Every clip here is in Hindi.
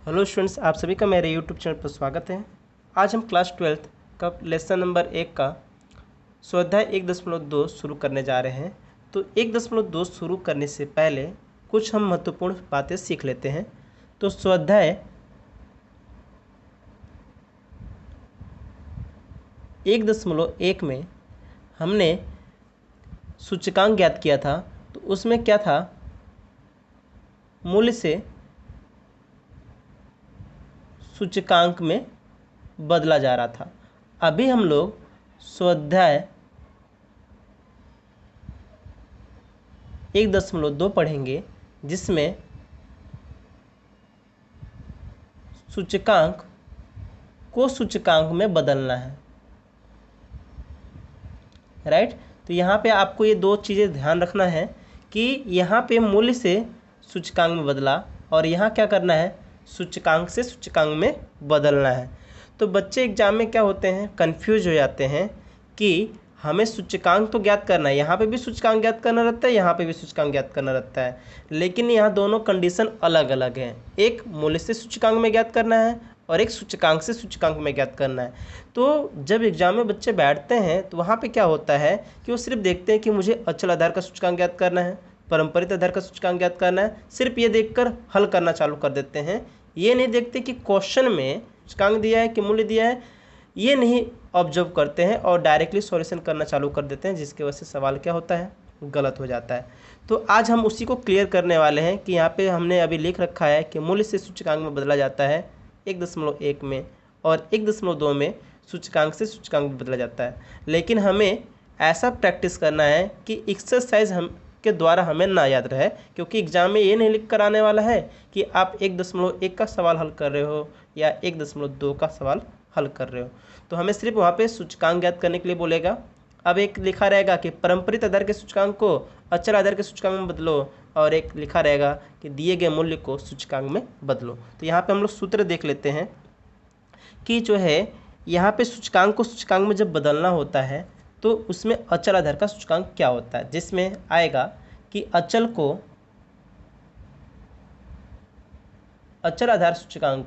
हेलो स्टूडेंट्स, आप सभी का मेरे यूट्यूब चैनल पर स्वागत है। आज हम क्लास 12th का लेसन नंबर 1 का स्वाध्याय 1.2 शुरू करने जा रहे हैं। तो 1.2 शुरू करने से पहले कुछ हम महत्वपूर्ण बातें सीख लेते हैं। तो स्वाध्याय 1.1 में हमने सूचकांक ज्ञात किया था। तो उसमें क्या था, मूल्य से सूचकांक में बदला जा रहा था। अभी हम लोग स्वाध्याय 1.2 पढ़ेंगे, जिसमें सूचकांक को सूचकांक में बदलना है। राइट। तो यहाँ पे आपको ये दो चीज़ें ध्यान रखना है कि यहाँ पे मूल्य से सूचकांक में बदला और यहाँ क्या करना है, सूचकांक से सूचकांक में बदलना है। तो बच्चे एग्जाम में क्या होते हैं, कंफ्यूज हो जाते हैं कि हमें सूचकांक तो ज्ञात करना है, यहाँ पे भी सूचकांक ज्ञात करना रहता है, यहाँ पे भी सूचकांक ज्ञात करना रहता है, लेकिन यहाँ दोनों कंडीशन अलग अलग हैं। एक मूल्य से सूचकांक में ज्ञात करना है और एक सूचकांक से सूचकांक में ज्ञात करना है। तो जब एग्जाम में बच्चे बैठते हैं तो वहाँ पे क्या होता है कि वो सिर्फ देखते हैं कि मुझे अचल आधार का सूचकांक ज्ञात करना है, पारंपरिक आधार का सूचकांक ज्ञात करना है, सिर्फ ये देखकर हल करना चालू कर देते हैं। ये नहीं देखते कि क्वेश्चन में सूचकांक दिया है कि मूल्य दिया है, ये नहीं ऑब्जर्व करते हैं और डायरेक्टली सॉल्यूशन करना चालू कर देते हैं, जिसकी वजह से सवाल क्या होता है, गलत हो जाता है। तो आज हम उसी को क्लियर करने वाले हैं कि यहाँ पे हमने अभी लिख रखा है कि मूल्य से सूचकांक में बदला जाता है 1.1 में, और 1.2 में सूचकांक से सूचकांक में बदला जाता है। लेकिन हमें ऐसा प्रैक्टिस करना है कि एक्सरसाइज हम के द्वारा हमें ना याद रहे, क्योंकि एग्जाम में ये नहीं लिख कर आने वाला है कि आप 1.1 का सवाल हल कर रहे हो या 1.2 का सवाल हल कर रहे हो। तो हमें सिर्फ वहाँ पे सूचकांक ज्ञात करने के लिए बोलेगा। अब एक लिखा रहेगा कि पारंपरिक आधार के सूचकांक को अचल आधार के सूचकांक में बदलो, और एक लिखा रहेगा कि दिए गए मूल्य को सूचकांक में बदलो। तो यहाँ पे हम लोग सूत्र देख लेते हैं कि जो है यहाँ पे सूचकांक को सूचकांक में जब बदलना होता है तो उसमें अचल आधार का सूचकांक क्या होता है, जिसमें आएगा कि अचल आधार सूचकांक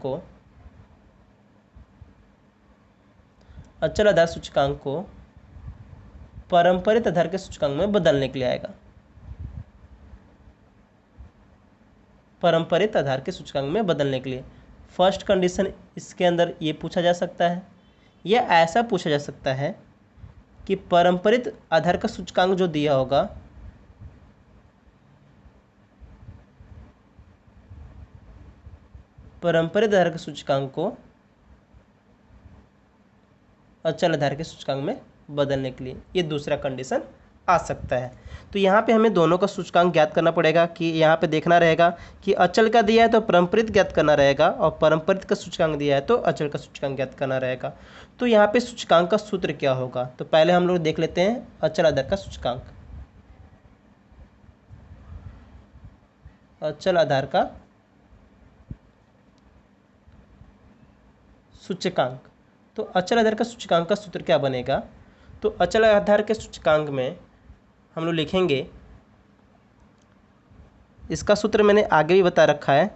को पारंपरिक आधार के सूचकांक में बदलने के लिए आएगा। पारंपरिक आधार के सूचकांक में बदलने के लिए फर्स्ट कंडीशन इसके अंदर ये पूछा जा सकता है, या ऐसा पूछा जा सकता है कि पारंपरिक आधार का सूचकांक जो दिया होगा पारंपरिक आधार के सूचकांक को अचल आधार के सूचकांक में बदलने के लिए ये दूसरा कंडीशन आ सकता है। तो यहाँ पे हमें दोनों का सूचकांक ज्ञात करना पड़ेगा कि यहाँ पे देखना रहेगा कि अचल का दिया है तो पारंपरिक ज्ञात करना रहेगा, और पारंपरिक का सूचकांक दिया है तो अचल का सूचकांक ज्ञात करना रहेगा। तो यहाँ पे सूचकांक का सूत्र क्या होगा, तो पहले हम लोग देख लेते हैं अचल आधार का सूचकांक। अचल आधार का सूचकांक, तो अचल आधार का सूचकांक का सूत्र क्या बनेगा, तो अचल आधार के सूचकांक में हम लोग लिखेंगे, इसका सूत्र मैंने आगे भी बता रखा है,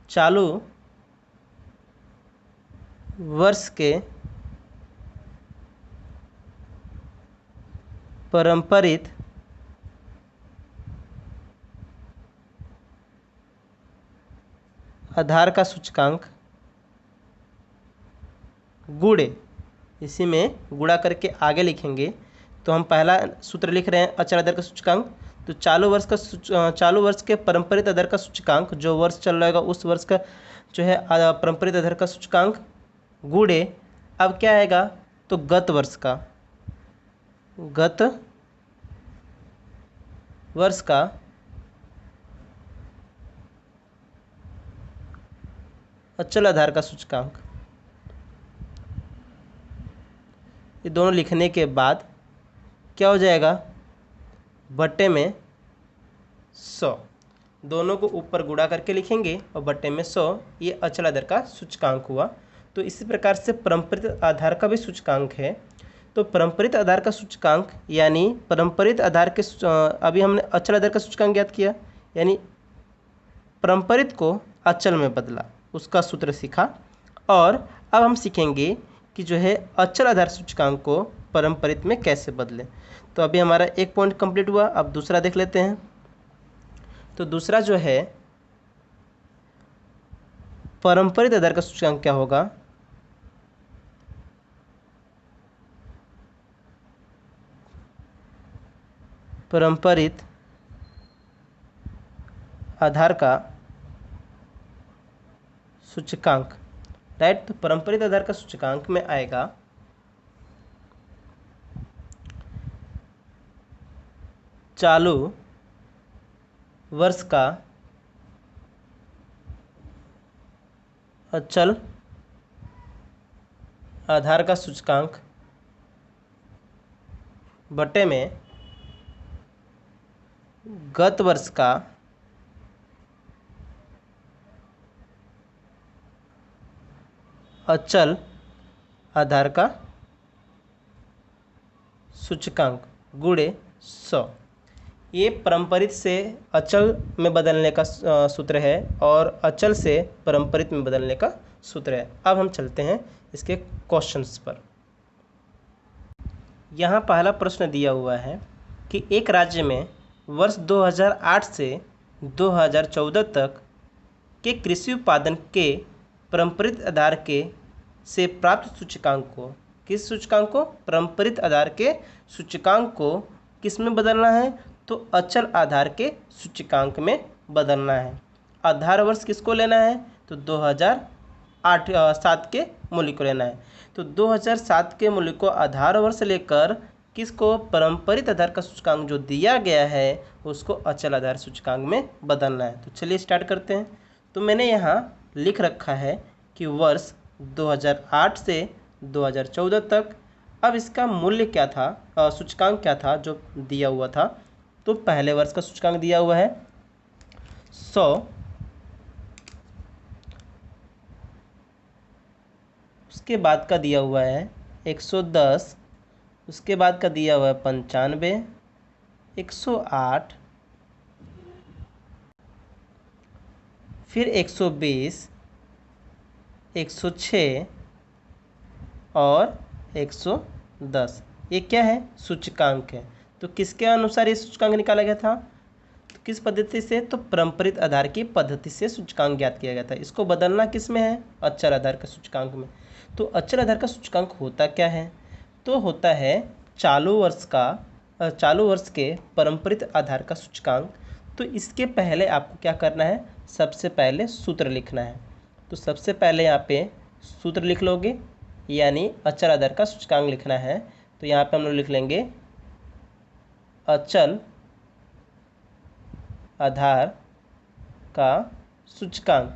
चालू वर्ष के पारंपरिक आधार का सूचकांक गुणे, इसी में गुणा करके आगे लिखेंगे। तो हम पहला सूत्र लिख रहे हैं अचल आधार का सूचकांक, तो चालू वर्ष के पारंपरिक आधार का सूचकांक, जो वर्ष चल रहेगा उस वर्ष का जो है पारंपरिक आधार का सूचकांक गुणे, अब क्या आएगा, तो गत वर्ष का अचल आधार का सूचकांक। ये दोनों लिखने के बाद क्या हो जाएगा, बट्टे में 100, दोनों को ऊपर गुणा करके लिखेंगे और बट्टे में 100, ये अचल आधार का सूचकांक हुआ। तो इसी प्रकार से पारंपरिक आधार का भी सूचकांक है। तो पारंपरिक आधार का सूचकांक यानी पारंपरिक आधार के अभी हमने अचल आधार का सूचकांक ज्ञात किया, यानी पारंपरिक को अचल में बदला, उसका सूत्र सीखा। और अब हम सीखेंगे कि जो है अचल आधार सूचकांक को परंपरित में कैसे बदलें। तो अभी हमारा एक पॉइंट कंप्लीट हुआ, अब दूसरा देख लेते हैं। तो दूसरा जो है परंपरित आधार का सूचकांक क्या होगा। परंपरित आधार का सूचकांक, राइट। तो परंपरित आधार का सूचकांक में आएगा चालू वर्ष का अचल आधार का सूचकांक बटे में गत वर्ष का अचल आधार का सूचकांक गुणे 100। ये परंपरित से अचल में बदलने का सूत्र है और अचल से परंपरित में बदलने का सूत्र है। अब हम चलते हैं इसके क्वेश्चंस पर। यहाँ पहला प्रश्न दिया हुआ है कि एक राज्य में वर्ष 2008 से 2014 तक के कृषि उत्पादन के परंपरित आधार के से प्राप्त सूचकांक को, किस सूचकांक को, परंपरित आधार के सूचकांक को किस में बदलना है, तो अचल आधार के सूचकांक में बदलना है। आधार वर्ष किसको लेना है, तो 2007 के मूल्य को लेना है। तो 2007 के मूल्य को आधार वर्ष लेकर किसको, परंपरित आधार का सूचकांक जो दिया गया है उसको अचल आधार सूचकांक में बदलना है। तो चलिए स्टार्ट करते हैं। तो मैंने यहाँ लिख रखा है कि वर्ष 2008 से 2014 तक। अब इसका मूल्य क्या था, सूचकांक क्या था जो दिया हुआ था, तो पहले वर्ष का सूचकांक दिया हुआ है 100, उसके बाद का दिया हुआ है 110, उसके बाद का दिया हुआ है 95, 108, फिर 120, 106 और 110। ये क्या है, सूचकांक है। तो किसके अनुसार ये सूचकांक निकाला गया था, तो किस पद्धति से, तो परंपरित आधार की पद्धति से सूचकांक ज्ञात किया गया था। इसको बदलना किस में है, अचल आधार का सूचकांक में। तो अचल आधार का सूचकांक होता क्या है, तो होता है चालू वर्ष के परंपरित आधार का सूचकांक। तो इसके पहले आपको क्या करना है, सबसे पहले सूत्र लिखना है। तो सबसे पहले यहाँ पे सूत्र लिख लोगे, यानी अचल आधार का सूचकांक लिखना है। तो यहाँ पे हम लोग लिख लेंगे अचल आधार का सूचकांक।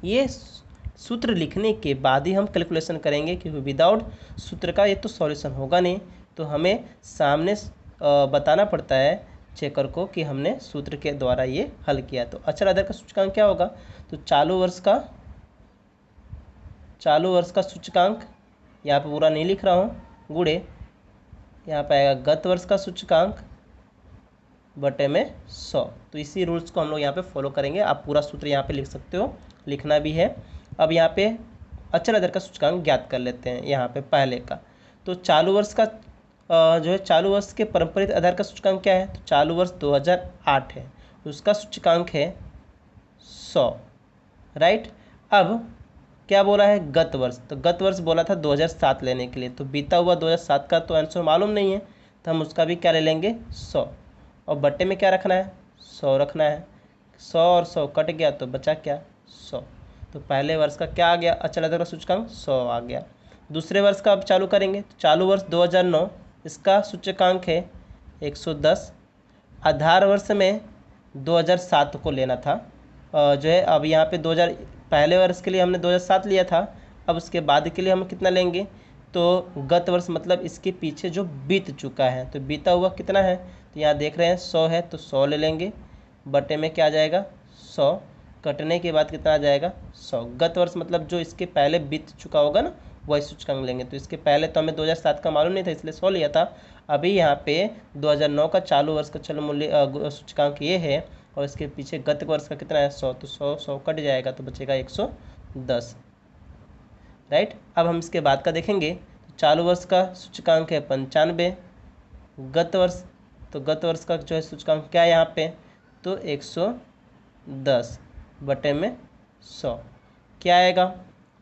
ये सूत्र लिखने के बाद ही हम कैलकुलेशन करेंगे, क्योंकि विदाउट सूत्र का ये तो सॉल्यूशन होगा नहीं। तो हमें सामने बताना पड़ता है चेकर को कि हमने सूत्र के द्वारा ये हल किया। तो अचल आधार का सूचकांक क्या होगा, तो चालू वर्ष का सूचकांक, यहाँ पे पूरा नहीं लिख रहा हूँ, गुणे यहाँ पे आएगा गत वर्ष का सूचकांक बटे में 100। तो इसी रूल्स को हम लोग यहाँ पे फॉलो करेंगे। आप पूरा सूत्र यहाँ पे लिख सकते हो, लिखना भी है। अब यहाँ पे अचल आधार का सूचकांक ज्ञात कर लेते हैं। यहाँ पे पहले का तो चालू वर्ष का जो है, चालू वर्ष के परंपरित आधार का सूचकांक क्या है, तो चालू वर्ष 2008 है, उसका सूचकांक है 100, राइट। अब क्या बोला है, गत वर्ष, तो गत वर्ष बोला था 2007 लेने के लिए। तो बीता हुआ 2007 का तो आंसर मालूम नहीं है, तो हम उसका भी क्या ले लेंगे 100, और बट्टे में क्या रखना है, 100 रखना है। 100 और 100 कट गया तो बचा क्या, 100। तो पहले वर्ष का क्या आ गया, अचल आधार का सूचकांक 100 आ गया। दूसरे वर्ष का अब चालू करेंगे। तो चालू वर्ष 2009, इसका सूचकांक है 110। आधार वर्ष में 2007 को लेना था, जो है अब यहाँ पे 2000 पहले वर्ष के लिए हमने 2007 लिया था। अब उसके बाद के लिए हम कितना लेंगे, तो गत वर्ष मतलब इसके पीछे जो बीत चुका है, तो बीता हुआ कितना है, तो यहाँ देख रहे हैं 100 है, तो 100 ले लेंगे। बटे में क्या आ जाएगा 100, कटने के बाद कितना आ जाएगा 100। गत वर्ष मतलब जो इसके पहले बीत चुका होगा ना, वही सूचकांक लेंगे। तो इसके पहले तो हमें 2007 का मालूम नहीं था, इसलिए 100 लिया था। अभी यहाँ पे 2009 का चालू वर्ष का चल मूल्य सूचकांक ये है, और इसके पीछे गत वर्ष का कितना है 100, तो 100 कट जाएगा तो बचेगा 110, राइट। अब हम इसके बाद का देखेंगे। तो चालू वर्ष का सूचकांक है 95, गत वर्ष, तो गत वर्ष का जो है सूचकांक क्या है यहाँ पे, तो 110 बटे में 100 क्या आएगा,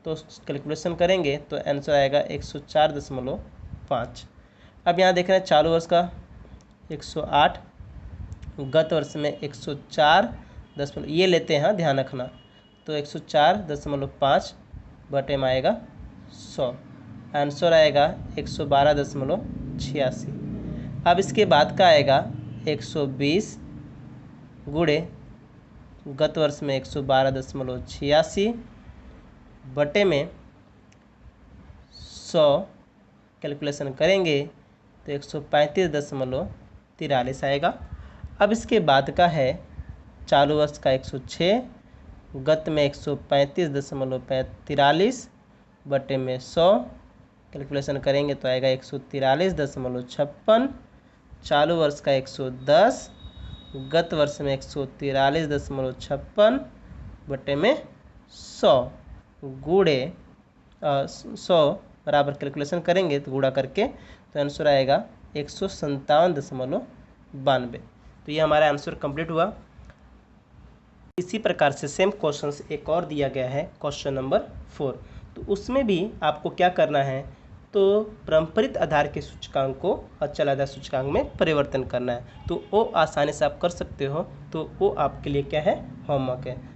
तो कैलकुलेशन करेंगे तो आंसर आएगा 104.5। अब यहाँ देख रहे हैं चालू वर्ष का 108, गत वर्ष में 104 ये लेते हैं, हाँ ध्यान रखना, तो 104.5 बटे में आएगा 100, आंसर आएगा 112.86। अब इसके बाद का आएगा 120 गुणे गत वर्ष में 112.86 बटे में 100 कैलकुलेशन करेंगे तो 135.43 आएगा। अब इसके बाद का है चालू वर्ष का 106, गत में 135.43 बटे में 100 कैलकुलेशन करेंगे तो आएगा 143.56। चालू वर्ष का 110, गत वर्ष में 143.56 बटे में 100 गुणे 100 बराबर कैलकुलेशन करेंगे तो गुणा करके तो आंसर आएगा 157.92। तो ये हमारा आंसर कंप्लीट हुआ। इसी प्रकार से सेम क्वेश्चंस एक और दिया गया है, क्वेश्चन नंबर 4। तो उसमें भी आपको क्या करना है, तो पारंपरिक आधार के सूचकांक को अचल आधार सूचकांक में परिवर्तन करना है। तो वो आसानी से आप कर सकते हो, तो वो आपके लिए क्या है, होमवर्क है।